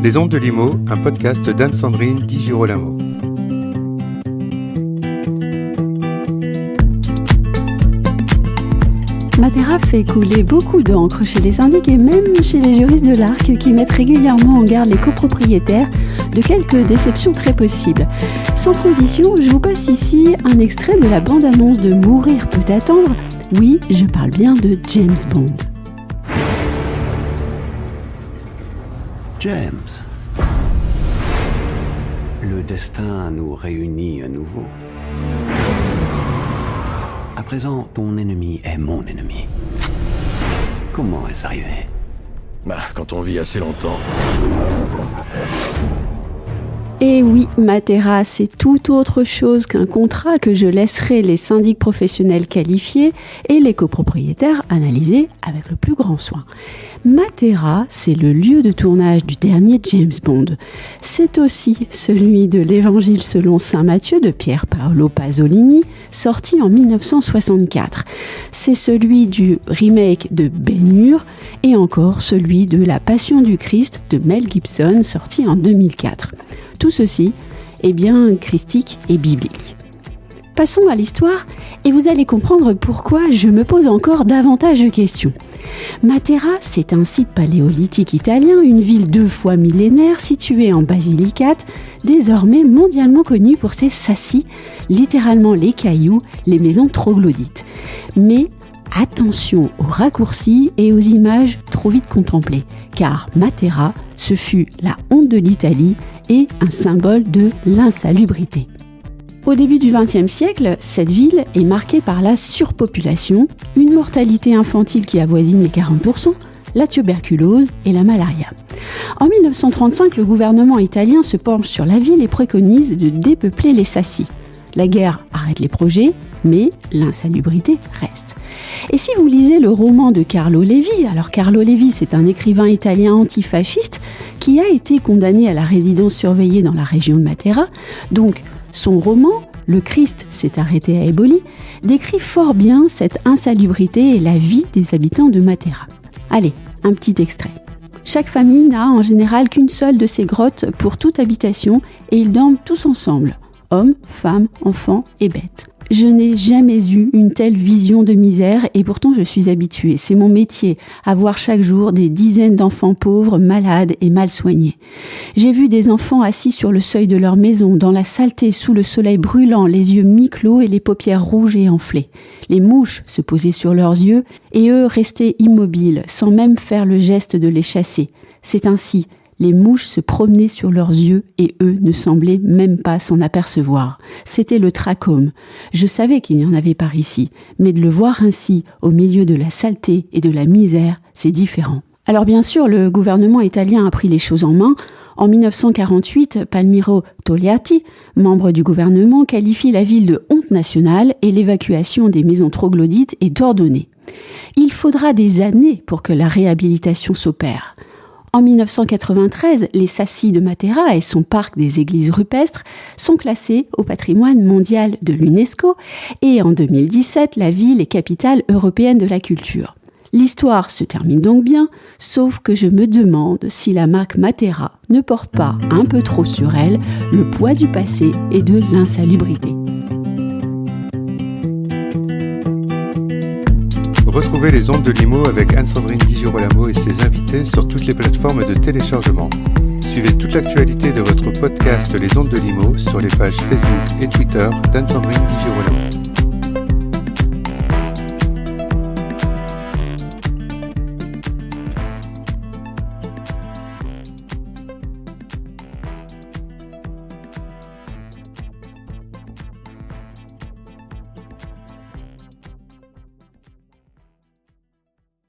Les Ondes de Limo, un podcast d'Anne-Sandrine Di Girolamo. Matera fait couler beaucoup d'encre chez les syndics et même chez les juristes de l'Arc qui mettent régulièrement en garde les copropriétaires de quelques déceptions très possibles. Sans transition, je vous passe ici un extrait de la bande-annonce de Mourir peut attendre. Oui, je parle bien de James Bond. James, le destin nous réunit à nouveau. À présent, ton ennemi est mon ennemi. Comment est-ce arrivé ? Quand on vit assez longtemps. Et oui, Matera, c'est tout autre chose qu'un contrat que je laisserai les syndics professionnels qualifier et les copropriétaires analyser avec le plus grand soin. Matera, c'est le lieu de tournage du dernier James Bond. C'est aussi celui de l'Évangile selon saint Matthieu de Pier Paolo Pasolini, sorti en 1964. C'est celui du remake de Ben-Hur et encore celui de La Passion du Christ de Mel Gibson, sorti en 2004. Tout ceci est bien christique et biblique. Passons à l'histoire et vous allez comprendre pourquoi je me pose encore davantage de questions. Matera, c'est un site paléolithique italien, une ville 2 fois millénaire située en Basilicate, désormais mondialement connue pour ses sassi, littéralement les cailloux, les maisons troglodytes. Mais attention aux raccourcis et aux images trop vite contemplées, car Matera, ce fut la honte de l'Italie et un symbole de l'insalubrité. Au début du XXe siècle, cette ville est marquée par la surpopulation, une mortalité infantile qui avoisine les 40%, la tuberculose et la malaria. En 1935, le gouvernement italien se penche sur la ville et préconise de dépeupler les sassi. La guerre arrête les projets, mais l'insalubrité reste. Et si vous lisez le roman de Carlo Levi, alors Carlo Levi, c'est un écrivain italien antifasciste qui a été condamné à la résidence surveillée dans la région de Matera. Donc, son roman, Le Christ s'est arrêté à Eboli, décrit fort bien cette insalubrité et la vie des habitants de Matera. Allez, un petit extrait. Chaque famille n'a en général qu'une seule de ces grottes pour toute habitation et ils dorment tous ensemble, hommes, femmes, enfants et bêtes. Je n'ai jamais eu une telle vision de misère et pourtant je suis habituée. C'est mon métier, à voir chaque jour des dizaines d'enfants pauvres, malades et mal soignés. J'ai vu des enfants assis sur le seuil de leur maison, dans la saleté, sous le soleil brûlant, les yeux mi-clos et les paupières rouges et enflées. Les mouches se posaient sur leurs yeux et eux restaient immobiles, sans même faire le geste de les chasser. C'est ainsi. Les mouches se promenaient sur leurs yeux et eux ne semblaient même pas s'en apercevoir. C'était le trachome. Je savais qu'il n'y en avait par ici, mais de le voir ainsi, au milieu de la saleté et de la misère, c'est différent. Alors bien sûr, le gouvernement italien a pris les choses en main. En 1948, Palmiro Togliatti, membre du gouvernement, qualifie la ville de honte nationale et l'évacuation des maisons troglodytes est ordonnée. Il faudra des années pour que la réhabilitation s'opère. En 1993, les sassi de Matera et son parc des églises rupestres sont classés au patrimoine mondial de l'UNESCO et en 2017, la ville est capitale européenne de la culture. L'histoire se termine donc bien, sauf que je me demande si la marque Matera ne porte pas un peu trop sur elle le poids du passé et de l'insalubrité. Retrouvez les Ondes de Limo avec Anne-Sandrine Di Girolamo et ses invités sur toutes les plateformes de téléchargement. Suivez toute l'actualité de votre podcast Les Ondes de Limo sur les pages Facebook et Twitter d'Anne-Sandrine Di Girolamo.